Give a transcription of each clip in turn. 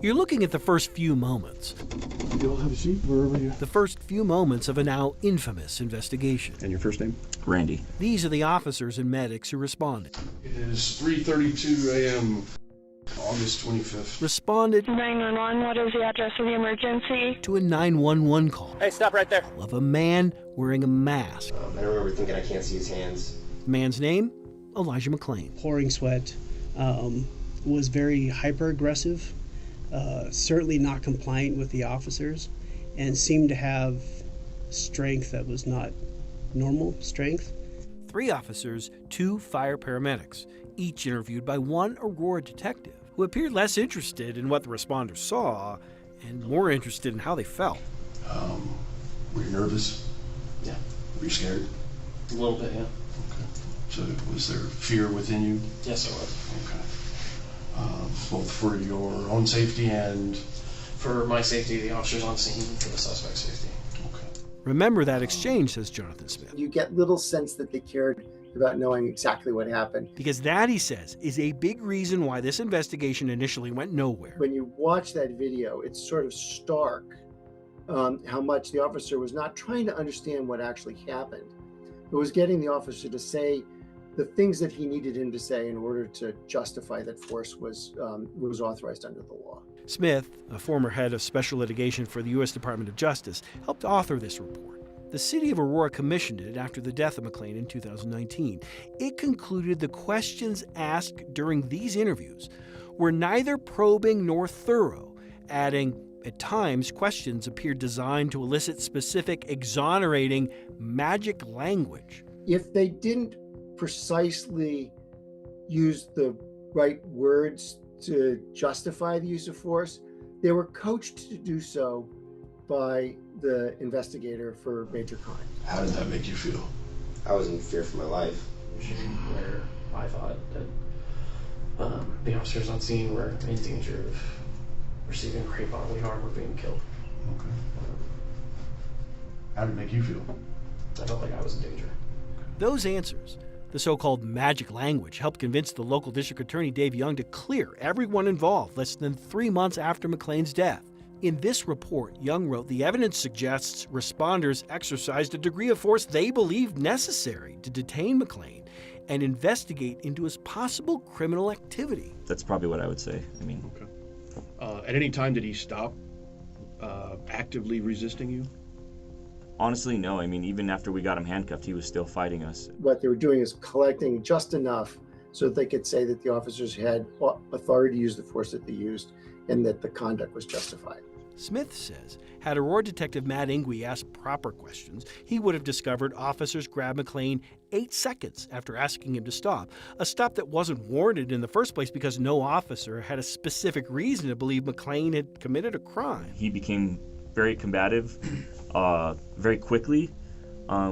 You're looking at the first few moments. You'll have a seat wherever you... The first few moments of a now infamous investigation. And your first name? Randy. These are the officers and medics who responded. It is 3:32 a.m. August 25th. Responded 911, what is the address of the emergency? to a 911 call. Hey, stop right there. Of a man wearing a mask. I remember thinking I can't see his hands. The man's name? Elijah McClain. Pouring sweat, was very hyper-aggressive, certainly not compliant with the officers, and seemed to have strength that was not normal strength. 3 officers, 2 fire paramedics, each interviewed by one Aurora detective, who appeared less interested in what the responders saw and more interested in how they felt. Were you nervous? Yeah. Were you scared? A little bit, yeah. Okay. So was there fear within you? Yes, there was. Okay. Both for your own safety and... For my safety, the officers on scene, for the suspect's safety. Okay. Remember that exchange, says Jonathan Smith. You get little sense that they cared about knowing exactly what happened. Because that, he says, is a big reason why this investigation initially went nowhere. When you watch that video, it's sort of stark how much the officer was not trying to understand what actually happened. It was getting the officer to say the things that he needed him to say in order to justify that force was authorized under the law. Smith, a former head of special litigation for the U.S. Department of Justice, helped author this report. The city of Aurora commissioned it after the death of McClain in 2019. It concluded the questions asked during these interviews were neither probing nor thorough, adding, at times, questions appeared designed to elicit specific, exonerating, magic language. If they didn't precisely use the right words to justify the use of force, they were coached to do so by the investigator for major crime. How did that make you feel? I was in fear for my life. Where I thought that the officers on scene were in danger of receiving great bodily harm or being killed. Okay. How did it make you feel? I felt like I was in danger. Those answers, the so-called magic language, helped convince the local district attorney Dave Young to clear everyone involved less than 3 months after McClain's death. In this report, Young wrote, the evidence suggests responders exercised a degree of force they believed necessary to detain McClain and investigate into his possible criminal activity. That's probably what I would say. I mean, Okay. At any time did he stop actively resisting you? honestly, no. I mean, even after we got him handcuffed, he was still fighting us. What they were doing is collecting just enough so that they could say that the officers had authority to use the force that they used and that the conduct was justified. Smith says, had Aurora Detective Matt Ingwe asked proper questions, he would have discovered officers grabbed McClain 8 seconds after asking him to stop, a stop that wasn't warranted in the first place because no officer had a specific reason to believe McClain had committed a crime. He became very combative very quickly,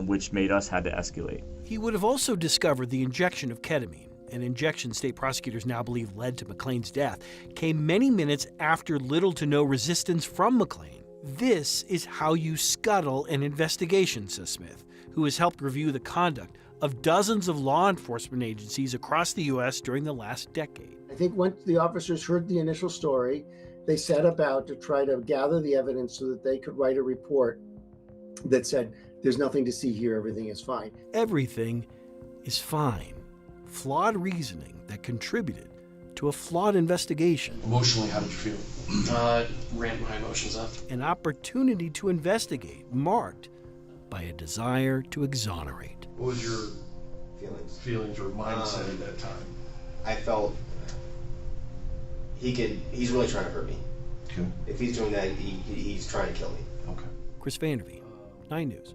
which made us had to escalate. He would have also discovered the injection of ketamine, an injection state prosecutors now believe led to McClain's death, came many minutes after little to no resistance from McClain. This is how you scuttle an investigation, says Smith, who has helped review the conduct of dozens of law enforcement agencies across the U.S. during the last decade. I think once the officers heard the initial story, they set about to try to gather the evidence so that they could write a report that said, there's nothing to see here, everything is fine. Everything is fine. Flawed reasoning that contributed to a flawed investigation. Emotionally, how did you feel? Ramped my emotions up. An opportunity to investigate marked by a desire to exonerate. What was your Feelings. or mindset at that time? I felt he's really trying to hurt me. Okay. If he's doing that, he's trying to kill me. Okay. Chris Vanderveen, 9 News.